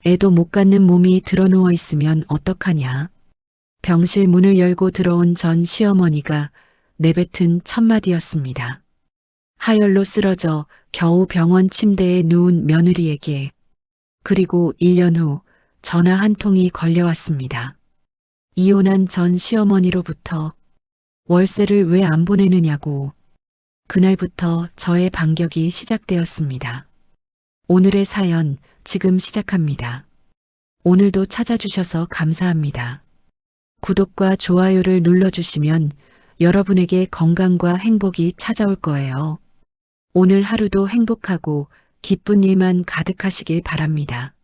애도 못 갖는 몸이 드러누워 있으면 어떡하냐. 병실 문을 열고 들어온 전 시어머니가 내뱉은 첫마디였습니다. 하열로 쓰러져 겨우 병원 침대에 누운 며느리에게, 그리고 1년 후 전화 한 통이 걸려왔습니다. 이혼한 전 시어머니로부터 월세를 왜 안 보내느냐고. 그날부터 저의 반격이 시작되었습니다. 오늘의 사연 지금 시작합니다. 오늘도 찾아주셔서 감사합니다. 구독과 좋아요를 눌러주시면 여러분에게 건강과 행복이 찾아올 거예요. 오늘 하루도 행복하고 기쁜 일만 가득하시길 바랍니다.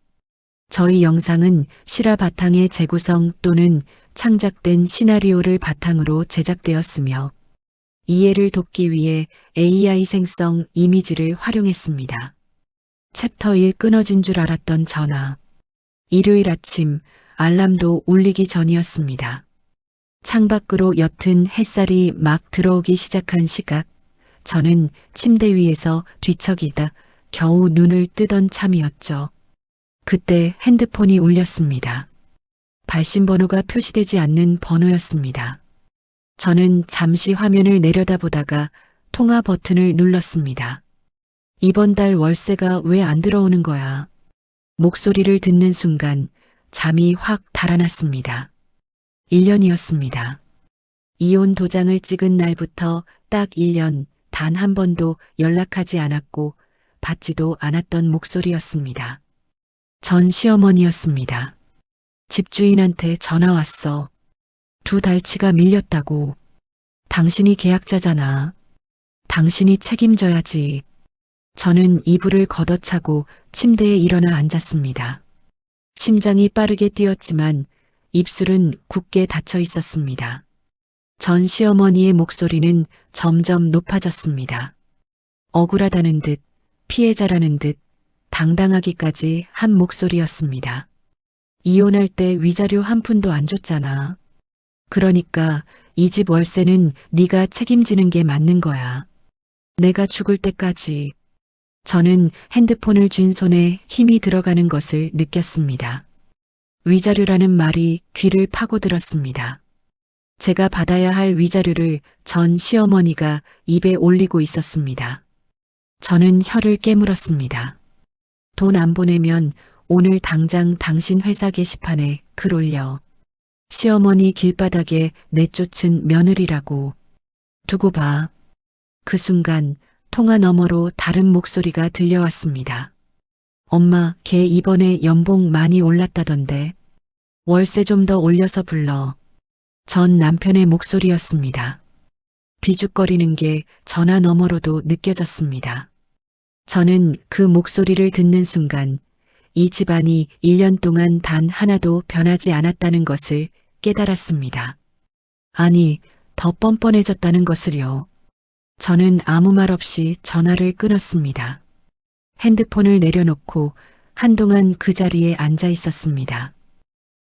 저희 영상은 실화 바탕의 재구성 또는 창작된 시나리오를 바탕으로 제작되었으며 이해를 돕기 위해 AI 생성 이미지를 활용했습니다. 챕터 1 끊어진 줄 알았던 전화. 일요일 아침 알람도 울리기 전이었습니다. 창밖으로 옅은 햇살이 막 들어오기 시작한 시각, 저는 침대 위에서 뒤척이다 겨우 눈을 뜨던 참이었죠. 그때 핸드폰이 울렸습니다. 발신번호가 표시되지 않는 번호였습니다. 저는 잠시 화면을 내려다보다가 통화 버튼을 눌렀습니다. 이번 달 월세가 왜 안 들어오는 거야? 목소리를 듣는 순간 잠이 확 달아났습니다. 1년이었습니다. 이혼 도장을 찍은 날부터 딱 1년 단 한 번도 연락하지 않았고 받지도 않았던 목소리였습니다. 전 시어머니였습니다. 집주인한테 전화 왔어. 2달치가 밀렸다고. 당신이 계약자잖아. 당신이 책임져야지. 저는 이불을 걷어차고 침대에 일어나 앉았습니다. 심장이 빠르게 뛰었지만 입술은 굳게 닫혀 있었습니다. 전 시어머니의 목소리는 점점 높아졌습니다. 억울하다는 듯, 피해자라는 듯, 당당하기까지 한 목소리였습니다. 이혼할 때 위자료 한 푼도 안 줬잖아. 그러니까 이 집 월세는 네가 책임지는 게 맞는 거야. 내가 죽을 때까지. 저는 핸드폰을 쥔 손에 힘이 들어가는 것을 느꼈습니다. 위자료라는 말이 귀를 파고들었습니다. 제가 받아야 할 위자료를 전 시어머니가 입에 올리고 있었습니다. 저는 혀를 깨물었습니다. 돈 안 보내면 오늘 당장 당신 회사 게시판에 글 올려. 시어머니 길바닥에 내쫓은 며느리라고. 두고 봐. 그 순간 통화 너머로 다른 목소리가 들려왔습니다. 엄마, 걔 이번에 연봉 많이 올랐다던데. 월세 좀 더 올려서 불러. 전 남편의 목소리였습니다. 비죽거리는 게 전화 너머로도 느껴졌습니다. 저는 그 목소리를 듣는 순간 이 집안이 1년 동안 단 하나도 변하지 않았다는 것을 깨달았습니다. 아니, 더 뻔뻔해졌다는 것을요. 저는 아무 말 없이 전화를 끊었습니다. 핸드폰을 내려놓고 한동안 그 자리에 앉아 있었습니다.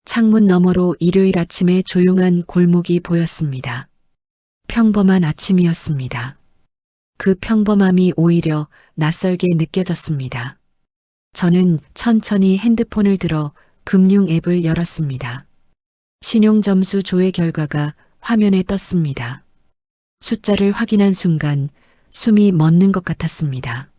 창문 너머로 일요일 아침의 조용한 골목이 보였습니다. 평범한 아침이었습니다. 그 평범함이 오히려 낯설게 느껴졌습니다. 저는 천천히 핸드폰을 들어 금융 앱을 열었습니다. 신용점수 조회 결과가 화면에 떴습니다. 숫자를 확인한 순간 숨이 멎는 것 같았습니다.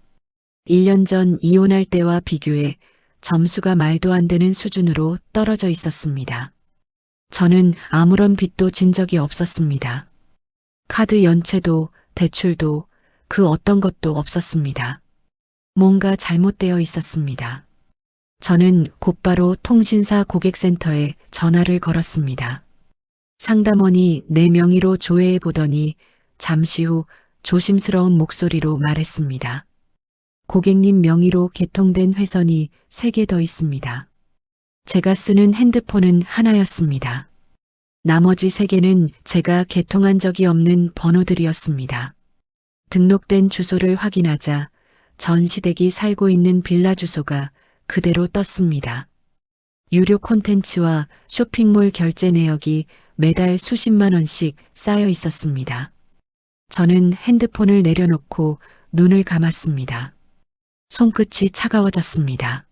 1년 전 이혼할 때와 비교해 점수가 말도 안 되는 수준으로 떨어져 있었습니다. 저는 아무런 빚도 진 적이 없었습니다. 카드 연체도 대출도 그 어떤 것도 없었습니다. 뭔가 잘못되어 있었습니다. 저는 곧바로 통신사 고객센터에 전화를 걸었습니다. 상담원이 내 명의로 조회해 보더니 잠시 후 조심스러운 목소리로 말했습니다. 고객님 명의로 개통된 회선이 3개 더 있습니다. 제가 쓰는 핸드폰은 하나였습니다. 나머지 3개는 제가 개통한 적이 없는 번호들이었습니다. 등록된 주소를 확인하자 전 시댁이 살고 있는 빌라 주소가 그대로 떴습니다. 유료 콘텐츠와 쇼핑몰 결제 내역이 매달 수십만 원씩 쌓여 있었습니다. 저는 핸드폰을 내려놓고 눈을 감았습니다. 손끝이 차가워졌습니다.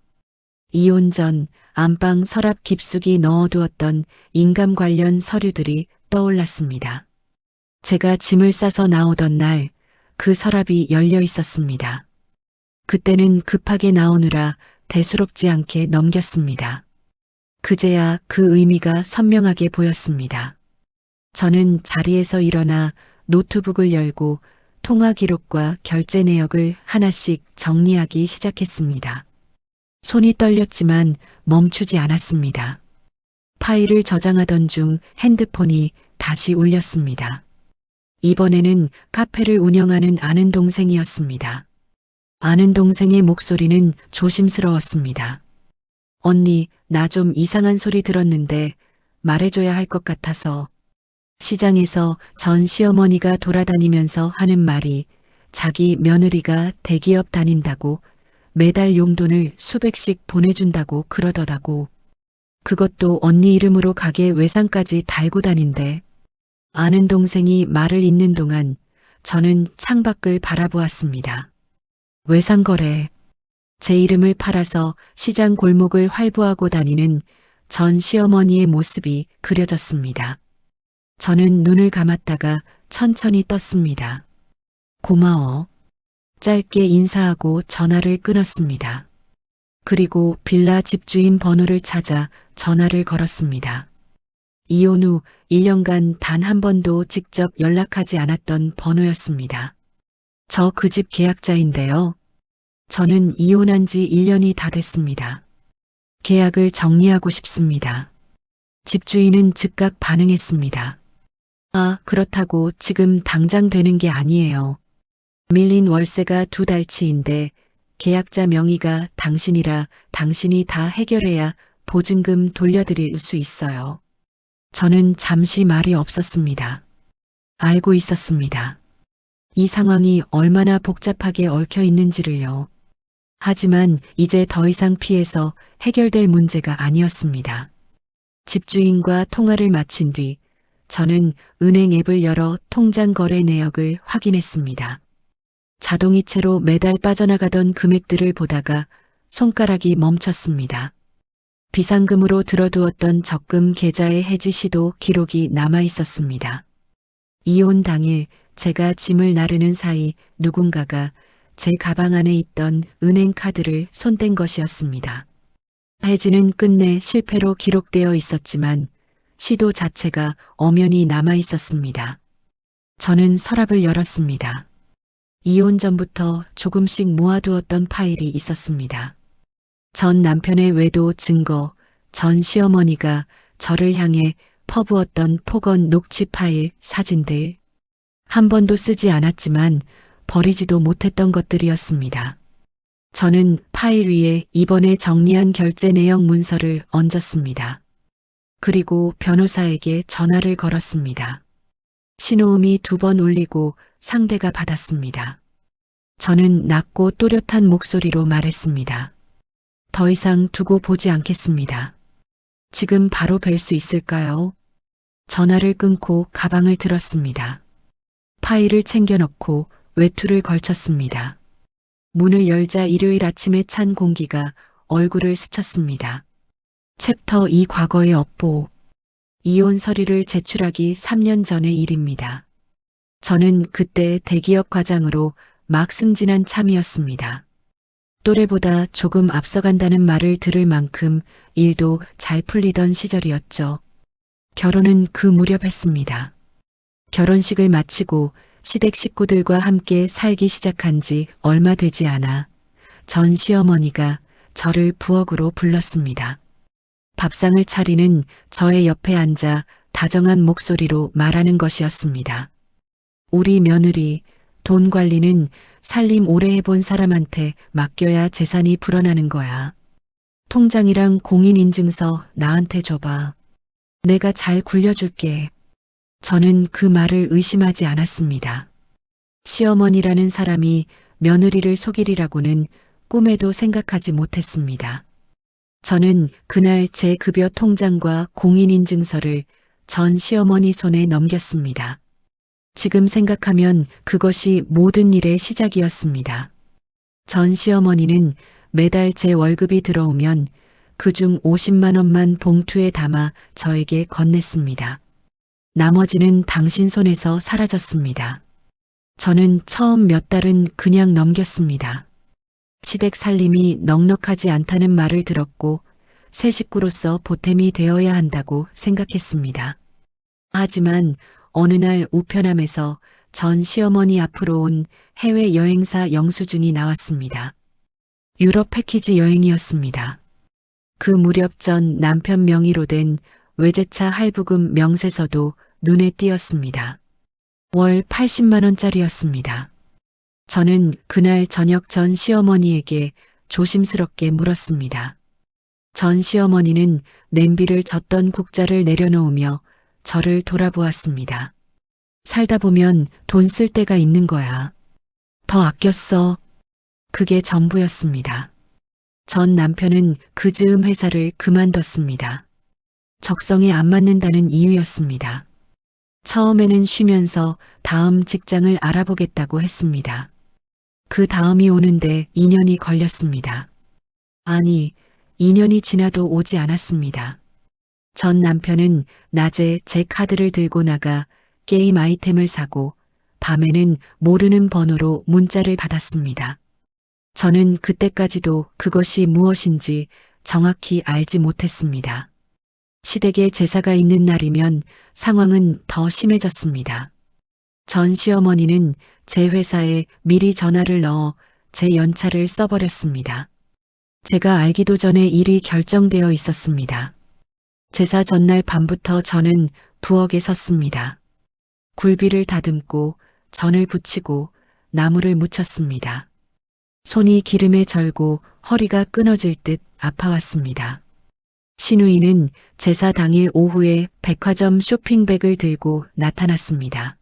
이혼 전 안방 서랍 깊숙이 넣어두었던 인감 관련 서류들이 떠올랐습니다. 제가 짐을 싸서 나오던 날 그 서랍이 열려 있었습니다. 그때는 급하게 나오느라 대수롭지 않게 넘겼습니다. 그제야 그 의미가 선명하게 보였습니다. 저는 자리에서 일어나 노트북을 열고 통화 기록과 결제 내역을 하나씩 정리하기 시작했습니다. 손이 떨렸지만 멈추지 않았습니다. 파일을 저장하던 중 핸드폰이 다시 울렸습니다. 이번에는 카페를 운영하는 아는 동생이었습니다. 아는 동생의 목소리는 조심스러웠습니다. 언니, 나 좀 이상한 소리 들었는데 말해줘야 할 것 같아서. 시장에서 전 시어머니가 돌아다니면서 하는 말이 자기 며느리가 대기업 다닌다고 매달 용돈을 수백씩 보내준다고 그러더라고. 그것도 언니 이름으로 가게 외상까지 달고 다닌대. 아는 동생이 말을 잇는 동안 저는 창밖을 바라보았습니다. 외상거래. 제 이름을 팔아서 시장 골목을 활보하고 다니는 전 시어머니의 모습이 그려졌습니다. 저는 눈을 감았다가 천천히 떴습니다. 고마워. 짧게 인사하고 전화를 끊었습니다. 그리고 빌라 집주인 번호를 찾아 전화를 걸었습니다. 이혼 후 1년간 단 한 번도 직접 연락하지 않았던 번호였습니다. 저 그 집 계약자인데요. 저는 이혼한 지 1년이 다 됐습니다. 계약을 정리하고 싶습니다. 집주인은 즉각 반응했습니다. 아, 그렇다고 지금 당장 되는 게 아니에요. 밀린 월세가 2달치인데 계약자 명의가 당신이라 당신이 다 해결해야 보증금 돌려드릴 수 있어요. 저는 잠시 말이 없었습니다. 알고 있었습니다. 이 상황이 얼마나 복잡하게 얽혀 있는지를요. 하지만 이제 더 이상 피해서 해결될 문제가 아니었습니다. 집주인과 통화를 마친 뒤 저는 은행 앱을 열어 통장 거래 내역을 확인했습니다. 자동이체로 매달 빠져나가던 금액들을 보다가 손가락이 멈췄습니다. 비상금으로 들어두었던 적금 계좌의 해지 시도 기록이 남아 있었습니다. 이혼 당일 제가 짐을 나르는 사이 누군가가 제 가방 안에 있던 은행 카드를 손댄 것이었습니다. 해지는 끝내 실패로 기록되어 있었지만 시도 자체가 엄연히 남아 있었습니다. 저는 서랍을 열었습니다. 이혼 전부터 조금씩 모아두었던 파일이 있었습니다. 전 남편의 외도 증거, 전 시어머니가 저를 향해 퍼부었던 폭언 녹취 파일, 사진들. 한 번도 쓰지 않았지만 버리지도 못했던 것들이었습니다. 저는 파일 위에 이번에 정리한 결제 내역 문서를 얹었습니다. 그리고 변호사에게 전화를 걸었습니다. 신호음이 2번 울리고 상대가 받았습니다. 저는 낮고 또렷한 목소리로 말했습니다. 더 이상 두고 보지 않겠습니다. 지금 바로 뵐 수 있을까요? 전화를 끊고 가방을 들었습니다. 파일을 챙겨넣고 외투를 걸쳤습니다. 문을 열자 일요일 아침에 찬 공기가 얼굴을 스쳤습니다. 챕터 2 과거의 업보. 이혼 서류를 제출하기 3년 전의 일입니다. 저는 그때 대기업 과장으로 막 승진한 참이었습니다. 또래보다 조금 앞서간다는 말을 들을 만큼 일도 잘 풀리던 시절이었죠. 결혼은 그 무렵 했습니다. 결혼식을 마치고 시댁 식구들과 함께 살기 시작한 지 얼마 되지 않아 전 시어머니가 저를 부엌으로 불렀습니다. 밥상을 차리는 저의 옆에 앉아 다정한 목소리로 말하는 것이었습니다. 우리 며느리, 돈 관리는 살림 오래 해본 사람한테 맡겨야 재산이 불어나는 거야. 통장이랑 공인인증서 나한테 줘봐. 내가 잘 굴려줄게. 저는 그 말을 의심하지 않았습니다. 시어머니라는 사람이 며느리를 속이리라고는 꿈에도 생각하지 못했습니다. 저는 그날 제 급여 통장과 공인인증서를 전 시어머니 손에 넘겼습니다. 지금 생각하면 그것이 모든 일의 시작이었습니다. 전 시어머니는 매달 제 월급이 들어오면 그중 50만 원만 봉투에 담아 저에게 건넸습니다. 나머지는 당신 손에서 사라졌습니다. 저는 처음 몇 달은 그냥 넘겼습니다. 시댁 살림이 넉넉하지 않다는 말을 들었고 새 식구로서 보탬이 되어야 한다고 생각했습니다. 하지만 어느 날 우편함에서 전 시어머니 앞으로 온 해외 여행사 영수증이 나왔습니다. 유럽 패키지 여행이었습니다. 그 무렵 전 남편 명의로 된 외제차 할부금 명세서도 눈에 띄었습니다. 월 80만 원짜리였습니다. 저는 그날 저녁 전 시어머니에게 조심스럽게 물었습니다. 전 시어머니는 냄비를 젓던 국자를 내려놓으며 저를 돌아보았습니다. 살다 보면 돈 쓸 때가 있는 거야. 더 아꼈어. 그게 전부였습니다. 전 남편은 그 즈음 회사를 그만뒀습니다. 적성에 안 맞는다는 이유였습니다. 처음에는 쉬면서 다음 직장을 알아보겠다고 했습니다. 그 다음이 오는데 2년이 걸렸습니다. 아니, 2년이 지나도 오지 않았습니다. 전 남편은 낮에 제 카드를 들고 나가 게임 아이템을 사고 밤에는 모르는 번호로 문자를 받았습니다. 저는 그때까지도 그것이 무엇인지 정확히 알지 못했습니다. 시댁에 제사가 있는 날이면 상황은 더 심해졌습니다. 전 시어머니는 제 회사에 미리 전화를 넣어 제 연차를 써버렸습니다. 제가 알기도 전에 일이 결정되어 있었습니다. 제사 전날 밤부터 저는 부엌에 섰습니다. 굴비를 다듬고 전을 붙이고 나무를 묻혔습니다. 손이 기름에 절고 허리가 끊어질 듯 아파왔습니다. 시누이는 제사 당일 오후에 백화점 쇼핑백을 들고 나타났습니다.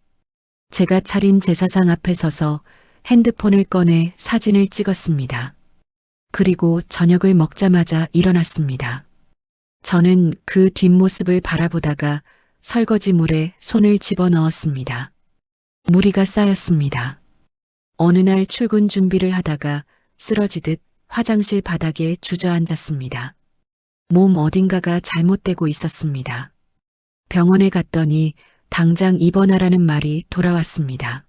제가 차린 제사상 앞에 서서 핸드폰을 꺼내 사진을 찍었습니다. 그리고 저녁을 먹자마자 일어났습니다. 저는 그 뒷모습을 바라보다가 설거지물에 손을 집어넣었습니다. 무리가 쌓였습니다. 어느 날 출근 준비를 하다가 쓰러지듯 화장실 바닥에 주저앉았습니다. 몸 어딘가가 잘못되고 있었습니다. 병원에 갔더니 당장 입원하라는 말이 돌아왔습니다.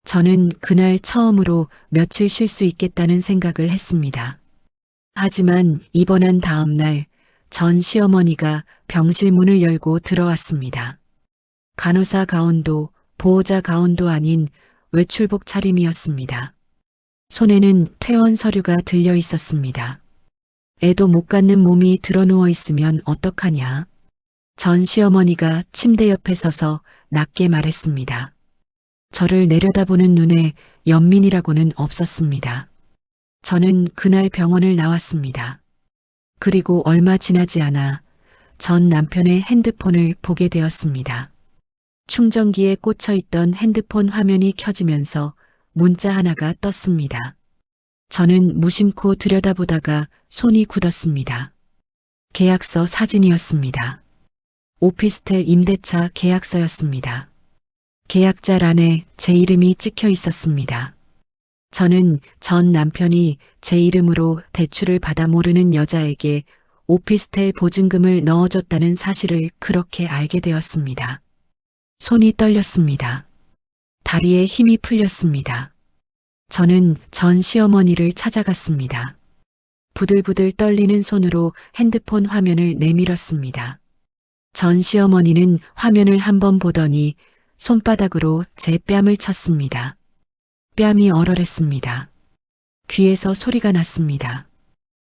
저는 그날 처음으로 며칠 쉴 수 있겠다는 생각을 했습니다. 하지만 입원한 다음 날 전 시어머니가 병실 문을 열고 들어왔습니다. 간호사 가운도 보호자 가운도 아닌 외출복 차림이었습니다. 손에는 퇴원 서류가 들려 있었습니다. 애도 못 갖는 몸이 드러누워 있으면 어떡하냐. 전 시어머니가 침대 옆에 서서 낮게 말했습니다. 저를 내려다보는 눈에 연민이라고는 없었습니다. 저는 그날 병원을 나왔습니다. 그리고 얼마 지나지 않아 전 남편의 핸드폰을 보게 되었습니다. 충전기에 꽂혀 있던 핸드폰 화면이 켜지면서 문자 하나가 떴습니다. 저는 무심코 들여다보다가 손이 굳었습니다. 계약서 사진이었습니다. 오피스텔 임대차 계약서였습니다. 계약자란에 제 이름이 찍혀 있었습니다. 저는 전 남편이 제 이름으로 대출을 받아 모르는 여자에게 오피스텔 보증금을 넣어줬다는 사실을 그렇게 알게 되었습니다. 손이 떨렸습니다. 다리에 힘이 풀렸습니다. 저는 전 시어머니를 찾아갔습니다. 부들부들 떨리는 손으로 핸드폰 화면을 내밀었습니다. 전 시어머니는 화면을 한번 보더니 손바닥으로 제 뺨을 쳤습니다. 뺨이 얼얼했습니다. 귀에서 소리가 났습니다.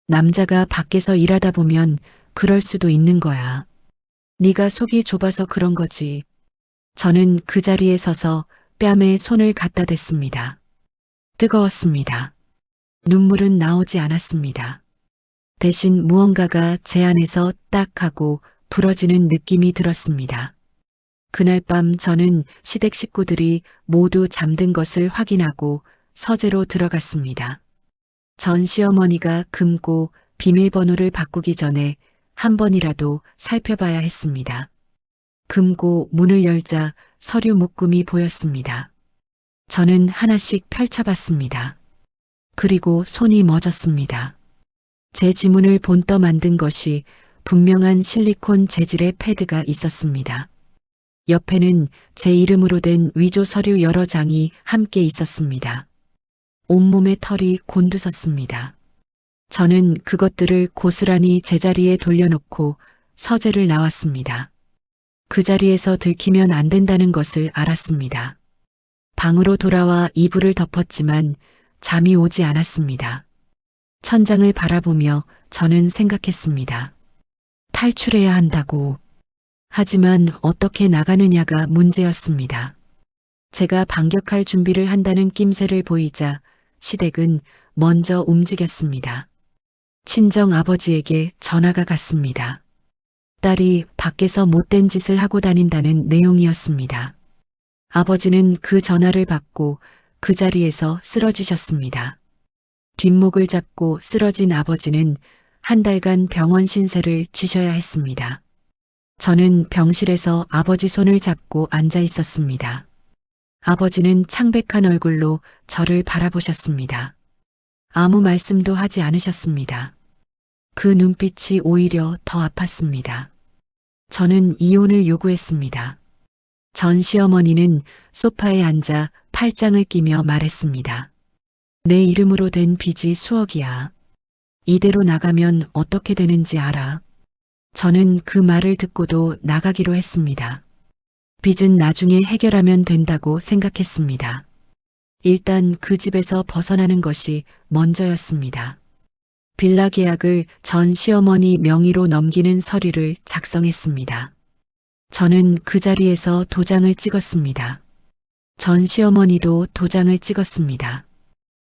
남자가 밖에서 일하다 보면 그럴 수도 있는 거야. 네가 속이 좁아서 그런 거지. 저는 그 자리에 서서 뺨에 손을 갖다 댔습니다. 뜨거웠습니다. 눈물은 나오지 않았습니다. 대신 무언가가 제 안에서 딱 하고 부러지는 느낌이 들었습니다. 그날 밤 저는 시댁 식구들이 모두 잠든 것을 확인하고 서재로 들어갔습니다. 전 시어머니가 금고 비밀번호를 바꾸기 전에 한 번이라도 살펴봐야 했습니다. 금고 문을 열자 서류 묶음이 보였습니다. 저는 하나씩 펼쳐봤습니다. 그리고 손이 멎었습니다. 제 지문을 본떠 만든 것이 분명한 실리콘 재질의 패드가 있었습니다. 옆에는 제 이름으로 된 위조 서류 여러 장이 함께 있었습니다. 온몸에 털이 곤두섰습니다. 저는 그것들을 고스란히 제자리에 돌려놓고 서재를 나왔습니다. 그 자리에서 들키면 안 된다는 것을 알았습니다. 방으로 돌아와 이불을 덮었지만 잠이 오지 않았습니다. 천장을 바라보며 저는 생각했습니다. 탈출해야 한다고. 하지만 어떻게 나가느냐가 문제였습니다. 제가 반격할 준비를 한다는 낌새를 보이자 시댁은 먼저 움직였습니다. 친정 아버지에게 전화가 갔습니다. 딸이 밖에서 못된 짓을 하고 다닌다는 내용이었습니다. 아버지는 그 전화를 받고 그 자리에서 쓰러지셨습니다. 뒷목을 잡고 쓰러진 아버지는 한 달간 병원 신세를 지셔야 했습니다. 저는 병실에서 아버지 손을 잡고 앉아 있었습니다. 아버지는 창백한 얼굴로 저를 바라보셨습니다. 아무 말씀도 하지 않으셨습니다. 그 눈빛이 오히려 더 아팠습니다. 저는 이혼을 요구했습니다. 전 시어머니는 소파에 앉아 팔짱을 끼며 말했습니다. 내 이름으로 된 빚이 수억이야. 이대로 나가면 어떻게 되는지 알아. 저는 그 말을 듣고도 나가기로 했습니다. 빚은 나중에 해결하면 된다고 생각했습니다. 일단 그 집에서 벗어나는 것이 먼저였습니다. 빌라 계약을 전 시어머니 명의로 넘기는 서류를 작성했습니다. 저는 그 자리에서 도장을 찍었습니다. 전 시어머니도 도장을 찍었습니다.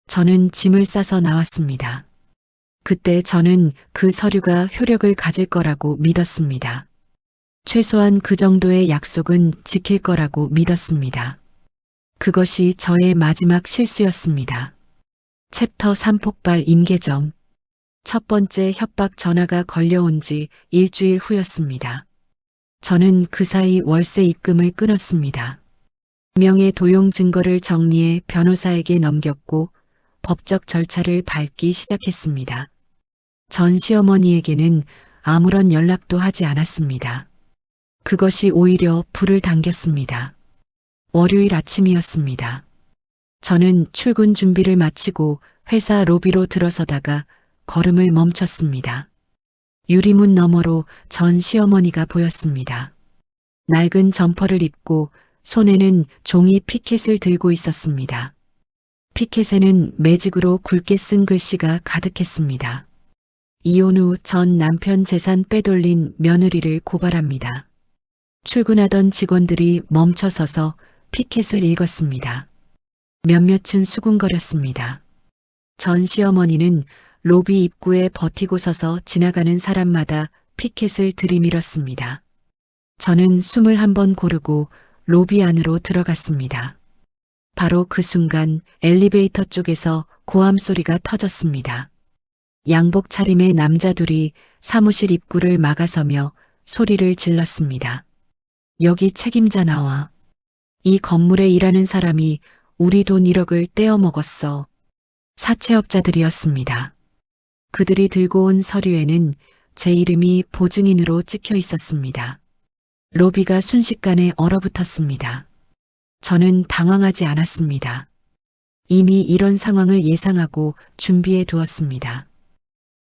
저는 짐을 싸서 나왔습니다. 그때 저는 그 서류가 효력을 가질 거라고 믿었습니다. 최소한 그 정도의 약속은 지킬 거라고 믿었습니다. 그것이 저의 마지막 실수였습니다. 챕터 3 폭발 임계점. 첫 번째 협박 전화가 걸려온 지 일주일 후였습니다. 저는 그 사이 월세 입금을 끊었습니다. 명의 도용 증거를 정리해 변호사에게 넘겼고 법적 절차를 밟기 시작했습니다. 전 시어머니에게는 아무런 연락도 하지 않았습니다. 그것이 오히려 불을 당겼습니다. 월요일 아침이었습니다. 저는 출근 준비를 마치고 회사 로비로 들어서다가 걸음을 멈췄습니다. 유리문 너머로 전 시어머니가 보였습니다. 낡은 점퍼를 입고 손에는 종이 피켓을 들고 있었습니다. 피켓에는 매직으로 굵게 쓴 글씨가 가득했습니다. 이혼 후 전 남편 재산 빼돌린 며느리를 고발합니다. 출근하던 직원들이 멈춰서서 피켓을 읽었습니다. 몇몇은 수군거렸습니다. 전 시어머니는 로비 입구에 버티고 서서 지나가는 사람마다 피켓을 들이밀었습니다. 저는 숨을 한번 고르고 로비 안으로 들어갔습니다. 바로 그 순간 엘리베이터 쪽에서 고함 소리가 터졌습니다. 양복 차림의 남자 둘이 사무실 입구를 막아서며 소리를 질렀습니다. 여기 책임자 나와. 이 건물에 일하는 사람이 우리 돈 1억을 떼어 먹었어. 사채업자들이었습니다. 그들이 들고 온 서류에는 제 이름이 보증인으로 찍혀 있었습니다. 로비가 순식간에 얼어붙었습니다. 저는 당황하지 않았습니다. 이미 이런 상황을 예상하고 준비해 두었습니다.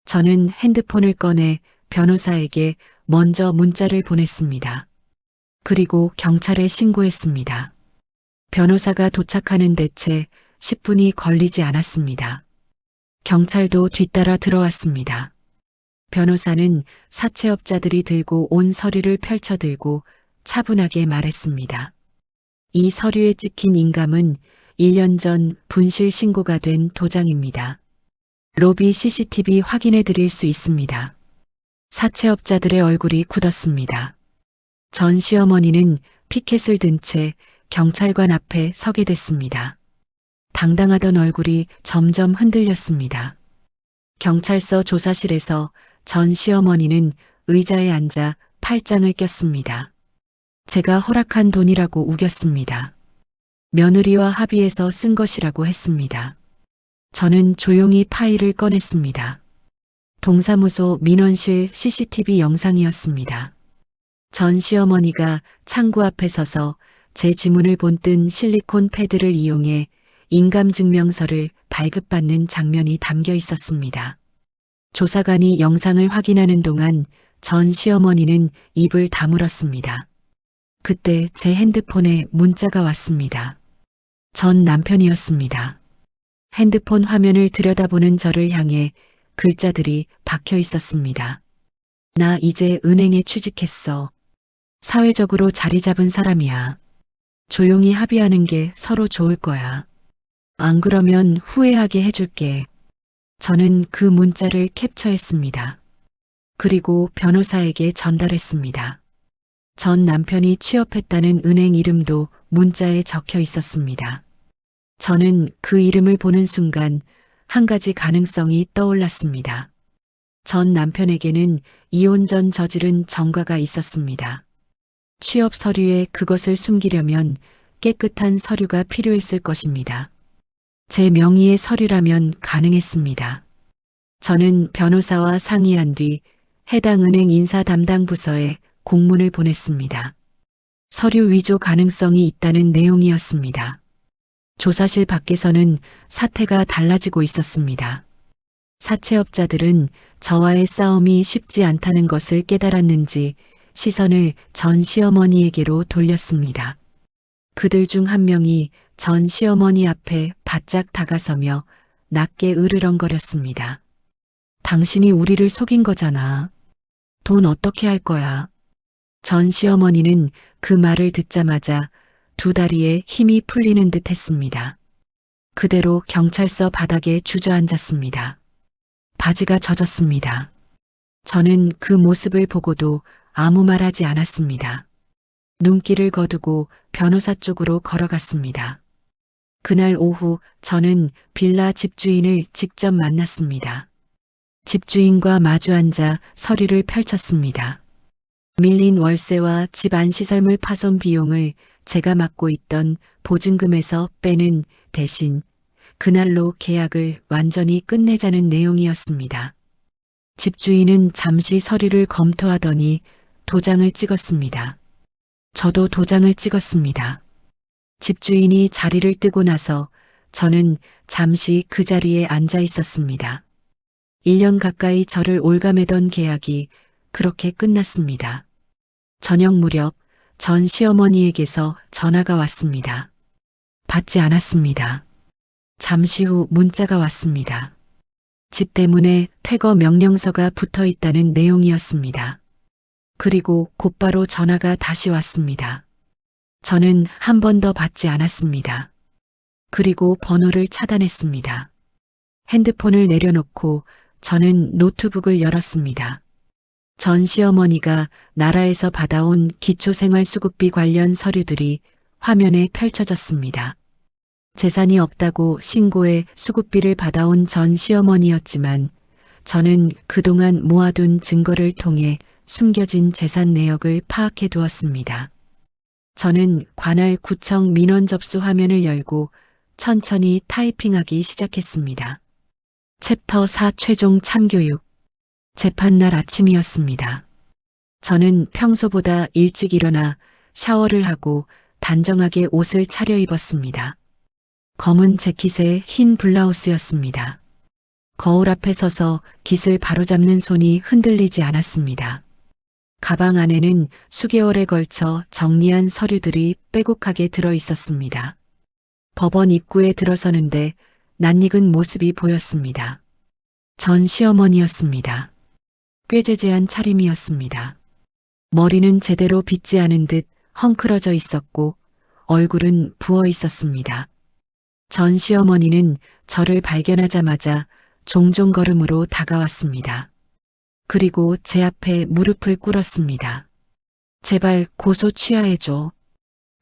저는 핸드폰을 꺼내 변호사에게 먼저 문자를 보냈습니다. 그리고 경찰에 신고했습니다. 변호사가 도착하는 데채 10분이 걸리지 않았습니다. 경찰도 뒤따라 들어왔습니다. 변호사는 사채업자들이 들고 온 서류를 펼쳐들고 차분하게 말했습니다. 이 서류에 찍힌 인감은 1년 전 분실 신고가 된 도장입니다. 로비 CCTV 확인해 드릴 수 있습니다. 사채업자들의 얼굴이 굳었습니다. 전 시어머니는 피켓을 든 채 경찰관 앞에 서게 됐습니다. 당당하던 얼굴이 점점 흔들렸습니다. 경찰서 조사실에서 전 시어머니는 의자에 앉아 팔짱을 꼈습니다. 제가 허락한 돈이라고 우겼습니다. 며느리와 합의해서 쓴 것이라고 했습니다. 저는 조용히 파일을 꺼냈습니다. 동사무소 민원실 CCTV 영상이었습니다. 전 시어머니가 창구 앞에 서서 제 지문을 본뜬 실리콘 패드를 이용해 인감증명서를 발급받는 장면이 담겨 있었습니다. 조사관이 영상을 확인하는 동안 전 시어머니는 입을 다물었습니다. 그때 제 핸드폰에 문자가 왔습니다. 전 남편이었습니다. 핸드폰 화면을 들여다보는 저를 향해 글자들이 박혀 있었습니다. 나 이제 은행에 취직했어. 사회적으로 자리 잡은 사람이야. 조용히 합의하는 게 서로 좋을 거야. 안 그러면 후회하게 해줄게. 저는 그 문자를 캡처했습니다. 그리고 변호사에게 전달했습니다. 전 남편이 취업했다는 은행 이름도 문자에 적혀 있었습니다. 저는 그 이름을 보는 순간 한 가지 가능성이 떠올랐습니다. 전 남편에게는 이혼 전 저지른 전과가 있었습니다. 취업 서류에 그것을 숨기려면 깨끗한 서류가 필요했을 것입니다. 제 명의의 서류라면 가능했습니다. 저는 변호사와 상의한 뒤 해당 은행 인사 담당 부서에 공문을 보냈습니다. 서류 위조 가능성이 있다는 내용이었습니다. 조사실 밖에서는 사태가 달라지고 있었습니다. 사채업자들은 저와의 싸움이 쉽지 않다는 것을 깨달았는지 시선을 전 시어머니에게로 돌렸습니다. 그들 중 한 명이 전 시어머니 앞에 바짝 다가서며 낮게 으르렁거렸습니다. 당신이 우리를 속인 거잖아. 돈 어떻게 할 거야? 전 시어머니는 그 말을 듣자마자 두 다리에 힘이 풀리는 듯 했습니다. 그대로 경찰서 바닥에 주저앉았습니다. 바지가 젖었습니다. 저는 그 모습을 보고도 아무 말 하지 않았습니다. 눈길을 거두고 변호사 쪽으로 걸어갔습니다. 그날 오후 저는 빌라 집주인을 직접 만났습니다. 집주인과 마주 앉아 서류를 펼쳤습니다. 밀린 월세와 집 안시설물 파손 비용을 제가 맡고 있던 보증금에서 빼는 대신 그날로 계약을 완전히 끝내자는 내용이었습니다. 집주인은 잠시 서류를 검토하더니 도장을 찍었습니다. 저도 도장을 찍었습니다. 집주인이 자리를 뜨고 나서 저는 잠시 그 자리에 앉아 있었습니다. 1년 가까이 저를 올가매던 계약이 그렇게 끝났습니다. 저녁 무렵 전 시어머니에게서 전화가 왔습니다. 받지 않았습니다. 잠시 후 문자가 왔습니다. 집 대문에 퇴거 명령서가 붙어 있다는 내용이었습니다. 그리고 곧바로 전화가 다시 왔습니다. 저는 한 번 더 받지 않았습니다. 그리고 번호를 차단했습니다. 핸드폰을 내려놓고 저는 노트북을 열었습니다. 전 시어머니가 나라에서 받아온 기초생활수급비 관련 서류들이 화면에 펼쳐졌습니다. 재산이 없다고 신고해 수급비를 받아온 전 시어머니였지만 저는 그동안 모아둔 증거를 통해 숨겨진 재산 내역을 파악해 두었습니다. 저는 관할 구청 민원 접수 화면을 열고 천천히 타이핑하기 시작했습니다. 챕터 4 최종 참교육. 재판날 아침이었습니다. 저는 평소보다 일찍 일어나 샤워를 하고 단정하게 옷을 차려입었습니다. 검은 재킷에 흰 블라우스였습니다. 거울 앞에 서서 깃을 바로잡는 손이 흔들리지 않았습니다. 가방 안에는 수개월에 걸쳐 정리한 서류들이 빼곡하게 들어 있었습니다. 법원 입구에 들어서는데 낯익은 모습이 보였습니다. 전 시어머니였습니다. 꾀죄죄한 차림이었습니다. 머리는 제대로 빗지 않은 듯 헝클어져 있었고 얼굴은 부어 있었습니다. 전 시어머니는 저를 발견하자마자 종종 걸음으로 다가왔습니다. 그리고 제 앞에 무릎을 꿇었습니다. 제발 고소 취하해줘.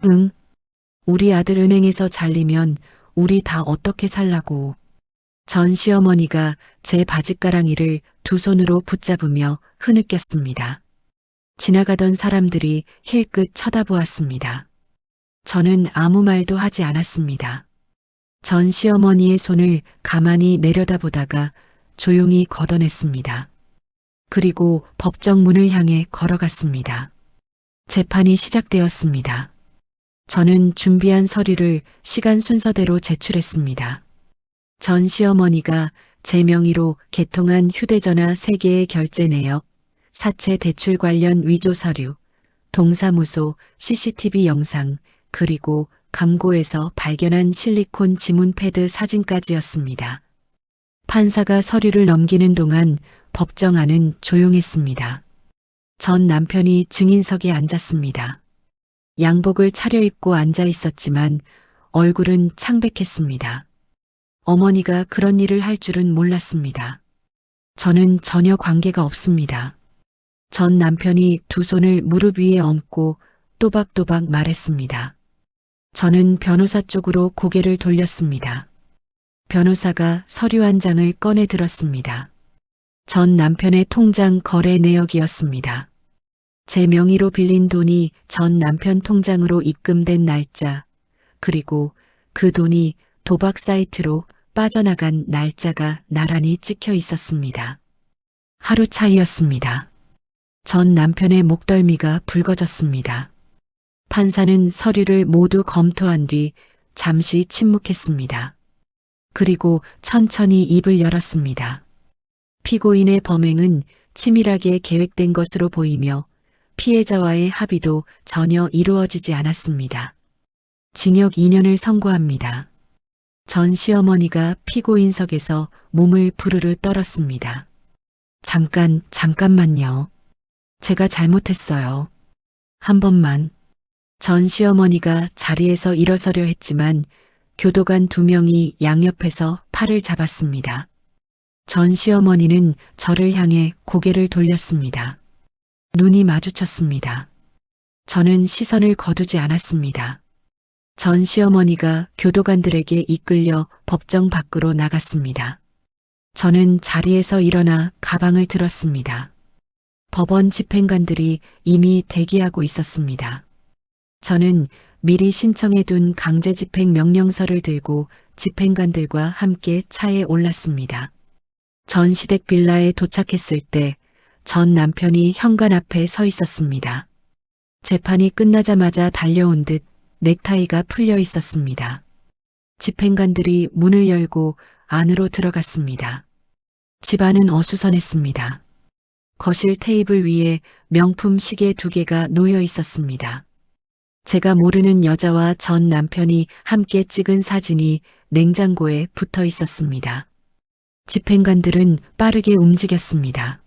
응? 우리 아들 은행에서 잘리면 우리 다 어떻게 살라고. 전 시어머니가 제 바짓가랑이를 두 손으로 붙잡으며 흐느꼈습니다. 지나가던 사람들이 힐끗 쳐다보았습니다. 저는 아무 말도 하지 않았습니다. 전 시어머니의 손을 가만히 내려다보다가 조용히 걷어냈습니다. 그리고 법정 문을 향해 걸어갔습니다. 재판이 시작되었습니다. 저는 준비한 서류를 시간 순서대로 제출했습니다. 전 시어머니가 제 명의로 개통한 휴대전화 3개의 결제 내역, 사채 대출 관련 위조 서류, 동사무소 CCTV 영상, 그리고 감고에서 발견한 실리콘 지문 패드 사진까지였습니다. 판사가 서류를 넘기는 동안 법정 안은 조용했습니다. 전 남편이 증인석에 앉았습니다. 양복을 차려입고 앉아 있었지만 얼굴은 창백했습니다. 어머니가 그런 일을 할 줄은 몰랐습니다. 저는 전혀 관계가 없습니다. 전 남편이 두 손을 무릎 위에 얹고 또박또박 말했습니다. 저는 변호사 쪽으로 고개를 돌렸습니다. 변호사가 서류 한 장을 꺼내 들었습니다. 전 남편의 통장 거래 내역이었습니다. 제 명의로 빌린 돈이 전 남편 통장으로 입금된 날짜, 그리고 그 돈이 도박 사이트로 빠져나간 날짜가 나란히 찍혀 있었습니다. 하루 차이였습니다. 전 남편의 목덜미가 붉어졌습니다. 판사는 서류를 모두 검토한 뒤 잠시 침묵했습니다. 그리고 천천히 입을 열었습니다. 피고인의 범행은 치밀하게 계획된 것으로 보이며 피해자와의 합의도 전혀 이루어지지 않았습니다. 징역 2년을 선고합니다. 전 시어머니가 피고인석에서 몸을 부르르 떨었습니다. 잠깐만요. 제가 잘못했어요. 한 번만. 전 시어머니가 자리에서 일어서려 했지만 교도관 2명이 양옆에서 팔을 잡았습니다. 전 시어머니는 저를 향해 고개를 돌렸습니다. 눈이 마주쳤습니다. 저는 시선을 거두지 않았습니다. 전 시어머니가 교도관들에게 이끌려 법정 밖으로 나갔습니다. 저는 자리에서 일어나 가방을 들었습니다. 법원 집행관들이 이미 대기하고 있었습니다. 저는 미리 신청해둔 강제집행 명령서를 들고 집행관들과 함께 차에 올랐습니다. 전시댁 빌라에 도착했을 때 전 남편이 현관 앞에 서 있었습니다. 재판이 끝나자마자 달려온 듯 넥타이가 풀려 있었습니다. 집행관들이 문을 열고 안으로 들어갔습니다. 집안은 어수선했습니다. 거실 테이블 위에 명품 시계 2개가 놓여 있었습니다. 제가 모르는 여자와 전 남편이 함께 찍은 사진이 냉장고에 붙어 있었습니다. 집행관들은 빠르게 움직였습니다.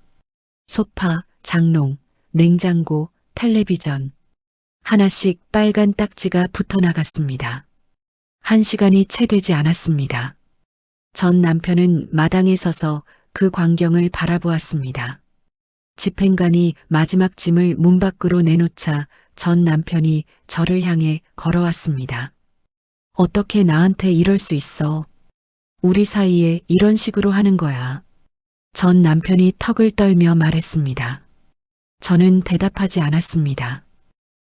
소파, 장롱, 냉장고, 텔레비전. 하나씩 빨간 딱지가 붙어 나갔습니다. 1시간이 채 되지 않았습니다. 전 남편은 마당에 서서 그 광경을 바라보았습니다. 집행관이 마지막 짐을 문 밖으로 내놓자 전 남편이 저를 향해 걸어왔습니다. 어떻게 나한테 이럴 수 있어? 우리 사이에 이런 식으로 하는 거야. 전 남편이 턱을 떨며 말했습니다. 저는 대답하지 않았습니다.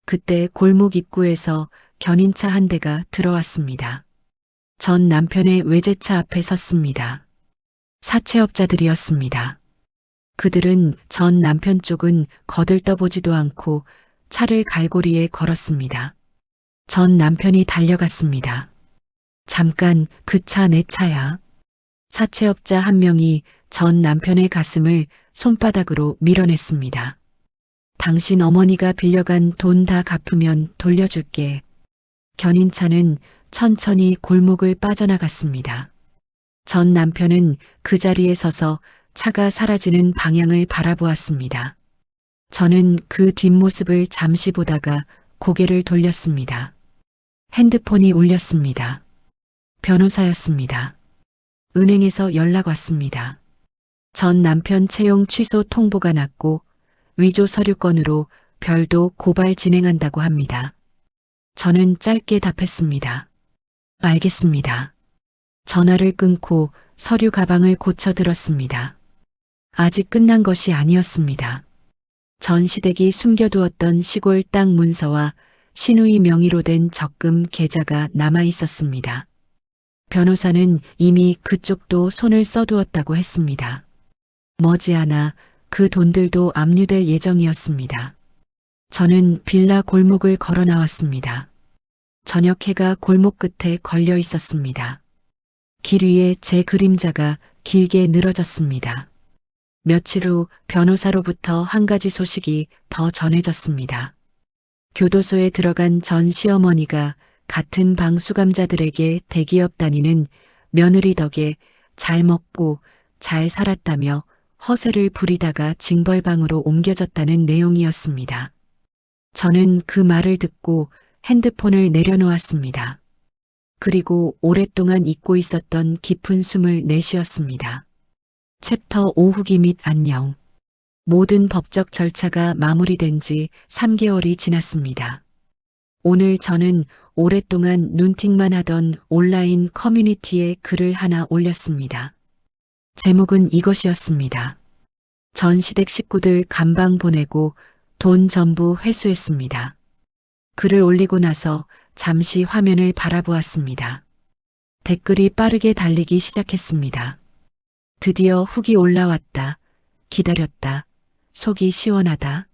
그때 골목 입구에서 견인차 한 대가 들어왔습니다. 전 남편의 외제차 앞에 섰습니다. 사채업자들이었습니다. 그들은 전 남편 쪽은 거들떠보지도 않고 차를 갈고리에 걸었습니다. 전 남편이 달려갔습니다. 잠깐, 그 차 내 차야. 사채업자 한 명이 전 남편의 가슴을 손바닥으로 밀어냈습니다. 당신 어머니가 빌려간 돈 다 갚으면 돌려줄게. 견인차는 천천히 골목을 빠져나갔습니다. 전 남편은 그 자리에 서서 차가 사라지는 방향을 바라보았습니다. 저는 그 뒷모습을 잠시 보다가 고개를 돌렸습니다. 핸드폰이 울렸습니다. 변호사였습니다. 은행에서 연락 왔습니다. 전 남편 채용 취소 통보가 났고 위조 서류 건으로 별도 고발 진행한다고 합니다. 저는 짧게 답했습니다. 알겠습니다. 전화를 끊고 서류 가방을 고쳐 들었습니다. 아직 끝난 것이 아니었습니다. 전 시댁이 숨겨두었던 시골 땅 문서와 신우이 명의로 된 적금 계좌가 남아 있었습니다. 변호사는 이미 그쪽도 손을 써두었다고 했습니다. 머지않아 그 돈들도 압류될 예정이었습니다. 저는 빌라 골목을 걸어 나왔습니다. 저녁 해가 골목 끝에 걸려 있었습니다. 길 위에 제 그림자가 길게 늘어졌습니다. 며칠 후 변호사로부터 한 가지 소식이 더 전해졌습니다. 교도소에 들어간 전 시어머니가 같은 방 수감자들에게 대기업 다니는 며느리 덕에 잘 먹고 잘 살았다며 허세를 부리다가 징벌방으로 옮겨졌다는 내용이었습니다. 저는 그 말을 듣고 핸드폰을 내려놓았습니다. 그리고 오랫동안 잊고 있었던 깊은 숨을 내쉬었습니다. 챕터 5 후기 및 안녕. 모든 법적 절차가 마무리된 지 3개월이 지났습니다. 오늘 저는 오랫동안 눈팅만 하던 온라인 커뮤니티에 글을 하나 올렸습니다. 제목은 이것이었습니다. 전 시댁 식구들 감방 보내고 돈 전부 회수했습니다. 글을 올리고 나서 잠시 화면을 바라보았습니다. 댓글이 빠르게 달리기 시작했습니다. 드디어 후기 올라왔다. 기다렸다. 속이 시원하다.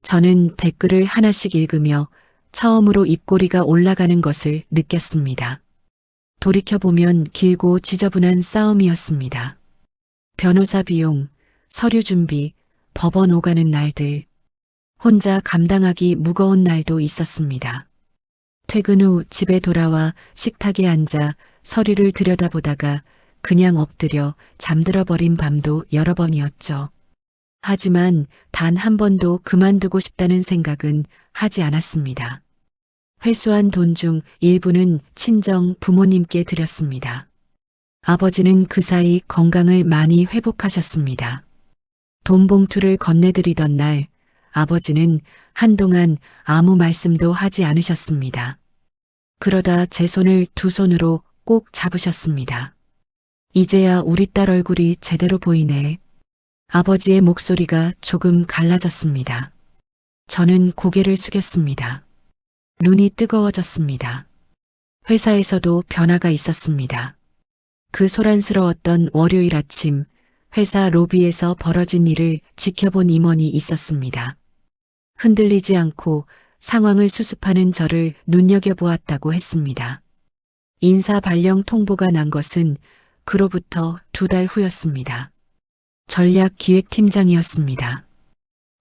저는 댓글을 하나씩 읽으며 처음으로 입꼬리가 올라가는 것을 느꼈습니다. 돌이켜보면 길고 지저분한 싸움이었습니다. 변호사 비용, 서류 준비, 법원 오가는 날들. 혼자 감당하기 무거운 날도 있었습니다. 퇴근 후 집에 돌아와 식탁에 앉아 서류를 들여다보다가 그냥 엎드려 잠들어 버린 밤도 여러 번이었죠. 하지만 단 한 번도 그만두고 싶다는 생각은 하지 않았습니다. 회수한 돈 중 일부는 친정 부모님께 드렸습니다. 아버지는 그 사이 건강을 많이 회복하셨습니다. 돈 봉투를 건네드리던 날 아버지는 한동안 아무 말씀도 하지 않으셨습니다. 그러다 제 손을 두 손으로 꼭 잡으셨습니다. 이제야 우리 딸 얼굴이 제대로 보이네. 아버지의 목소리가 조금 갈라졌습니다. 저는 고개를 숙였습니다. 눈이 뜨거워졌습니다. 회사에서도 변화가 있었습니다. 그 소란스러웠던 월요일 아침 회사 로비에서 벌어진 일을 지켜본 임원이 있었습니다. 흔들리지 않고 상황을 수습하는 저를 눈여겨보았다고 했습니다. 인사 발령 통보가 난 것은 그로부터 2달 후였습니다. 전략기획팀장이었습니다.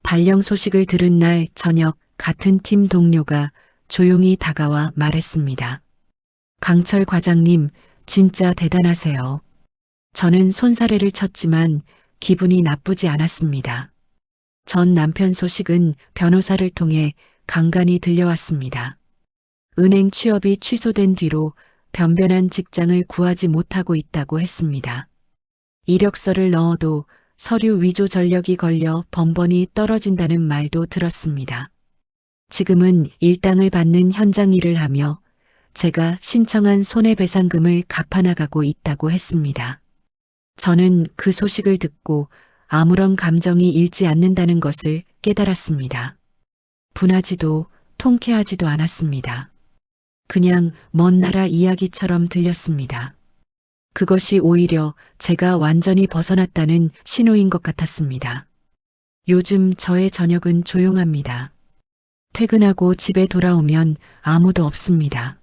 발령 소식을 들은 날 저녁 같은 팀 동료가 조용히 다가와 말했습니다. 강철 과장님, 진짜 대단하세요. 저는 손사래를 쳤지만 기분이 나쁘지 않았습니다. 전 남편 소식은 변호사를 통해 간간히 들려왔습니다. 은행 취업이 취소된 뒤로 변변한 직장을 구하지 못하고 있다고 했습니다. 이력서를 넣어도 서류 위조 전력이 걸려 번번이 떨어진다는 말도 들었습니다. 지금은 일당을 받는 현장 일을 하며 제가 신청한 손해배상금을 갚아나가고 있다고 했습니다. 저는 그 소식을 듣고 아무런 감정이 일지 않는다는 것을 깨달았습니다. 분하지도 통쾌하지도 않았습니다. 그냥 먼 나라 이야기처럼 들렸습니다. 그것이 오히려 제가 완전히 벗어났다는 신호인 것 같았습니다. 요즘 저의 저녁은 조용합니다. 퇴근하고 집에 돌아오면 아무도 없습니다.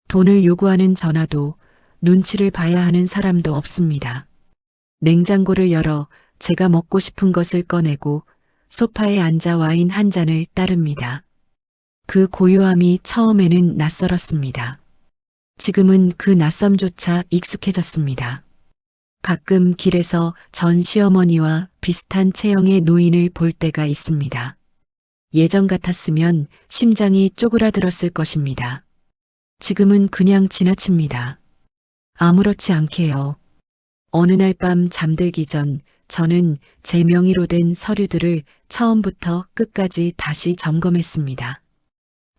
돈을 요구하는 전화도 눈치를 봐야 하는 사람도 없습니다. 냉장고를 열어 제가 먹고 싶은 것을 꺼내고 소파에 앉아 와인 한 잔을 따릅니다. 그 고요함이 처음에는 낯설었습니다. 지금은 그 낯섦조차 익숙해졌습니다. 가끔 길에서 전 시어머니와 비슷한 체형의 노인을 볼 때가 있습니다. 예전 같았으면 심장이 쪼그라들었을 것입니다. 지금은 그냥 지나칩니다. 아무렇지 않게요. 어느 날 밤 잠들기 전 저는 제 명의로 된 서류들을 처음부터 끝까지 다시 점검했습니다.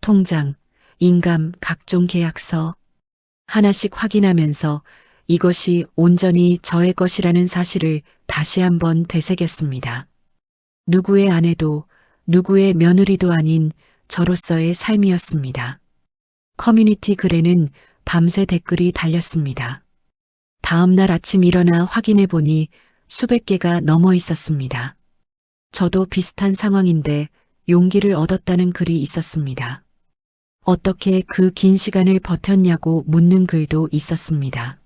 통장, 인감, 각종 계약서 하나씩 확인하면서 이것이 온전히 저의 것이라는 사실을 다시 한번 되새겼습니다. 누구의 아내도 누구의 며느리도 아닌 저로서의 삶이었습니다. 커뮤니티 글에는 밤새 댓글이 달렸습니다. 다음 날 아침 일어나 확인해 보니 수백 개가 넘어 있었습니다. 저도 비슷한 상황인데 용기를 얻었다는 글이 있었습니다. 어떻게 그 긴 시간을 버텼냐고 묻는 글도 있었습니다.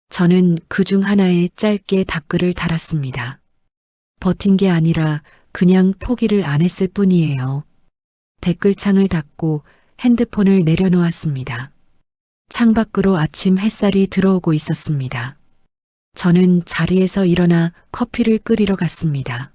저는 그 중 하나에 짧게 답글을 달았습니다. 버틴 게 아니라 그냥 포기를 안 했을 뿐이에요. 댓글창을 닫고 핸드폰을 내려놓았습니다. 창밖으로 아침 햇살이 들어오고 있었습니다. 저는 자리에서 일어나 커피를 끓이러 갔습니다.